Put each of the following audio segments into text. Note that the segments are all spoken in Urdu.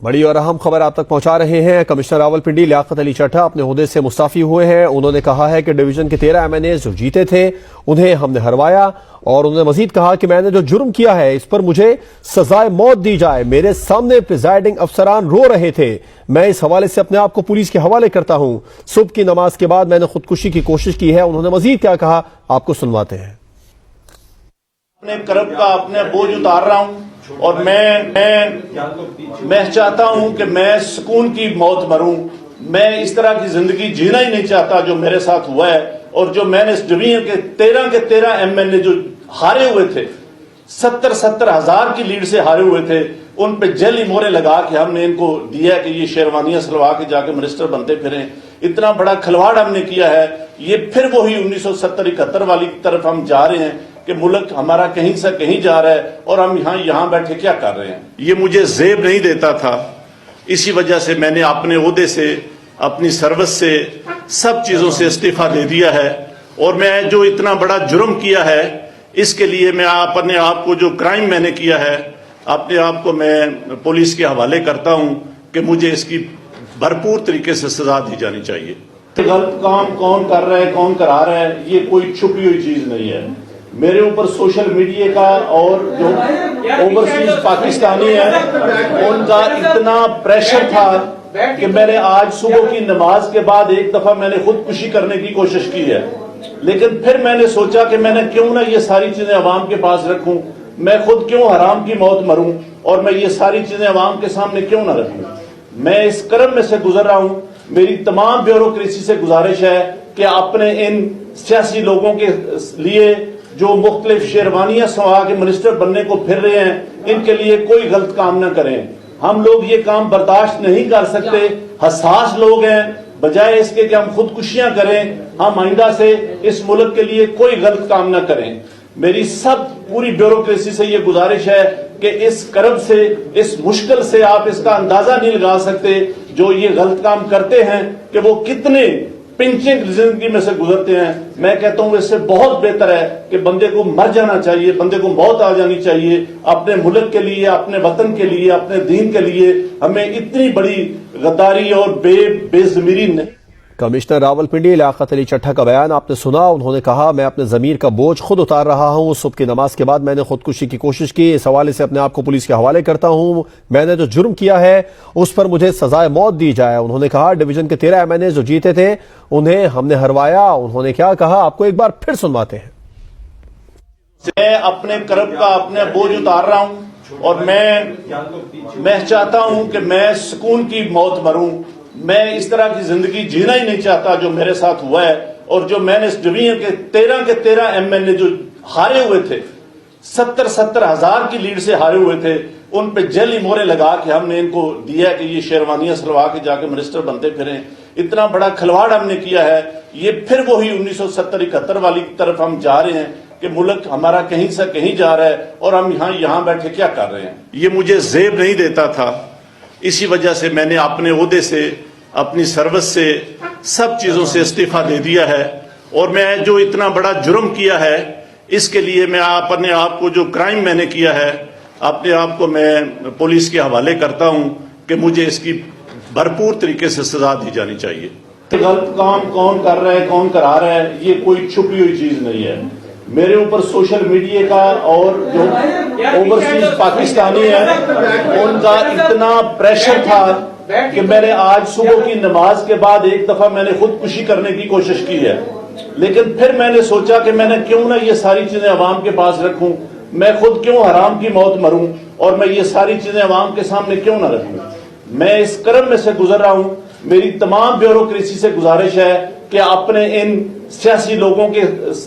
بڑی اور اہم خبر آپ تک پہنچا رہے ہیں۔ کمشنر راولپنڈی لیاقت علی چٹھا اپنے عہدے سے مستعفی ہوئے ہیں۔ انہوں نے کہا ہے کہ ڈویژن کے 13 MNA جو جیتے تھے انہیں ہم نے ہروایا، اور انہوں نے مزید کہا کہ میں نے جو جرم کیا ہے اس پر مجھے سزائے موت دی جائے۔ میرے سامنے پریزائڈنگ افسران رو رہے تھے، میں اس حوالے سے اپنے آپ کو پولیس کے حوالے کرتا ہوں۔ صبح کی نماز کے بعد میں نے خودکشی کی کوشش کی ہے۔ انہوں نے مزید کیا کہا آپ کو سنواتے ہیں۔ اپنے کرب کا اپنے بوجھ اتار رہا ہوں، اور میں چاہتا ہوں کہ میں سکون کی موت مروں۔ میں اس طرح کی زندگی جینا ہی نہیں چاہتا جو میرے ساتھ ہوا ہے، اور جو میں نے اس ڈویژن کے 13 MNA جو ہارے ہوئے تھے، 70 ہزار کی لیڈ سے ہارے ہوئے تھے، ان پہ جعلی مورے لگا کے ہم نے ان کو دیا کہ یہ شیروانیاں سلوا کے جا کے منسٹر بنتے پھریں۔ اتنا بڑا کھلواڑ ہم نے کیا ہے۔ یہ پھر وہی 1970-71 والی طرف ہم جا رہے ہیں کہ ملک ہمارا کہیں سے کہیں جا رہا ہے، اور ہم یہاں بیٹھے کیا کر رہے ہیں۔ یہ مجھے زیب نہیں دیتا تھا، اسی وجہ سے میں نے اپنے عہدے سے، اپنی سروس سے، سب چیزوں سے استعفیٰ دے دیا ہے۔ اور میں جو اتنا بڑا جرم کیا ہے اس کے لیے میں اپنے آپ کو، جو کرائم میں نے کیا ہے، اپنے آپ کو میں پولیس کے حوالے کرتا ہوں کہ مجھے اس کی بھرپور طریقے سے سزا دی جانی چاہیے۔ غلط کام کون کر رہا ہے، کون کرا رہا ہے، یہ کوئی چھپی ہوئی چیز نہیں ہے۔ میرے اوپر سوشل میڈیا کا اور جو اوورسیز پاکستانی ہیں ان کا اتنا پریشر تھا کہ میں نے آج صبح کی نماز کے بعد ایک دفعہ میں نے خودکشی کرنے کی کوشش کی ہے، لیکن پھر میں نے سوچا کہ میں نے کیوں نہ یہ ساری چیزیں عوام کے پاس رکھوں، میں خود کیوں حرام کی موت مروں، اور میں یہ ساری چیزیں عوام کے سامنے کیوں نہ رکھوں۔ میں اس کرم میں سے گزر رہا ہوں۔ میری تمام بیوروکریسی سے گزارش ہے کہ اپنے ان سیاسی لوگوں کے لیے جو مختلف شیروانیاں سوا کے منسٹر بننے کو پھر رہے ہیں، ان کے لیے کوئی غلط کام نہ کریں۔ ہم لوگ یہ کام برداشت نہیں کر سکتے، حساس لوگ ہیں۔ بجائے اس کے کہ ہم خودکشیاں کریں، ہم آئندہ سے اس ملک کے لیے کوئی غلط کام نہ کریں۔ میری پوری بیوروکریسی سے یہ گزارش ہے کہ اس کرب سے، اس مشکل سے آپ اس کا اندازہ نہیں لگا سکتے جو یہ غلط کام کرتے ہیں کہ وہ کتنے پنچنگ زندگی میں سے گزرتے ہیں۔ میں کہتا ہوں اس سے بہت بہتر ہے کہ بندے کو مر جانا چاہیے، بندے کو موت آ جانی چاہیے، اپنے ملک کے لیے، اپنے وطن کے لیے، اپنے دین کے لیے۔ ہمیں اتنی بڑی غداری اور بے ضمیری نہیں۔ کمشنر راولپنڈی لیاقت علی چٹھا کا بیان آپ نے سنا۔ انہوں نے کہا میں اپنے ضمیر کا بوجھ خود اتار رہا ہوں۔ صبح کی نماز کے بعد میں نے خودکشی کی کوشش کی، اس حوالے سے اپنے آپ کو پولیس کے حوالے کرتا ہوں۔ میں نے جو جرم کیا ہے اس پر مجھے سزائے موت دی جائے۔ انہوں نے کہا ڈویژن کے 13 MNA جو جیتے تھے انہیں ہم نے ہروایا۔ انہوں نے کیا کہا آپ کو ایک بار پھر سنواتے ہیں۔ میں اپنے کرب کا اپنے بوجھ اتار رہا ہوں، اور میں چاہتا ہوں کہ میں سکون کی موت مروں۔ میں اس طرح کی زندگی جینا ہی نہیں چاہتا جو میرے ساتھ ہوا ہے، اور جو میں نے اس ڈویژن کے 13 MNA جو ہارے ہوئے تھے، 70 ہزار کی لیڈ سے ہارے ہوئے تھے، ان پہ جعلی مورے لگا کے ہم نے ان کو دیا کہ یہ شیروانیاں سلوا کے جا کے منسٹر بنتے پھریں۔ اتنا بڑا کھلواڑ ہم نے کیا ہے۔ یہ پھر وہی 1970-71 والی طرف ہم جا رہے ہیں کہ ملک ہمارا کہیں سے کہیں جا رہا ہے، اور ہم یہاں بیٹھے کیا کر رہے ہیں۔ یہ مجھے زیب نہیں دیتا تھا، اسی وجہ سے میں نے اپنے عہدے سے، اپنی سروس سے، سب چیزوں سے استعفیٰ دے دیا ہے۔ اور میں جو اتنا بڑا جرم کیا ہے اس کے لیے میں اپنے آپ کو، جو کرائم میں نے کیا ہے، اپنے آپ کو میں پولیس کے حوالے کرتا ہوں کہ مجھے اس کی بھرپور طریقے سے سزا دی جانی چاہیے۔ غلط کام کون کر رہا ہے، کون کرا رہا ہے، یہ کوئی چھپی ہوئی چیز نہیں ہے۔ میرے اوپر سوشل میڈیا کا اور جو اوورسیز پاکستانی ہیں ان کا اتنا پریشر تھا کہ میں نے آج صبح کی نماز کے بعد ایک دفعہ میں نے خودکشی کرنے کی کوشش کی ہے، لیکن پھر میں نے سوچا کہ میں نے کیوں نہ یہ ساری چیزیں عوام کے پاس رکھوں، میں خود کیوں حرام کی موت مروں، اور میں یہ ساری چیزیں عوام کے سامنے کیوں نہ رکھوں۔ میں اس کرم میں سے گزر رہا ہوں۔ میری تمام بیوروکریسی سے گزارش ہے کہ اپنے ان سیاسی لوگوں کے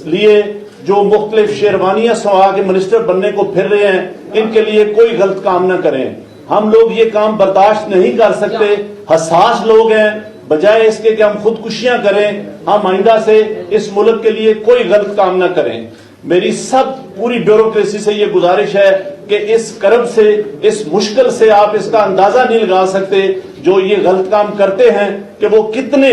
لیے جو مختلف شیروانیاں سوا کے منسٹر بننے کو پھر رہے ہیں، ان کے لیے کوئی غلط کام نہ کریں۔ ہم لوگ یہ کام برداشت نہیں کر سکتے، حساس لوگ ہیں۔ بجائے اس کے کہ ہم خودکشیاں کریں، ہم آئندہ سے اس ملک کے لیے کوئی غلط کام نہ کریں۔ میری پوری بیوروکریسی سے یہ گزارش ہے کہ اس کرب سے، اس مشکل سے آپ اس کا اندازہ نہیں لگا سکتے جو یہ غلط کام کرتے ہیں کہ وہ کتنے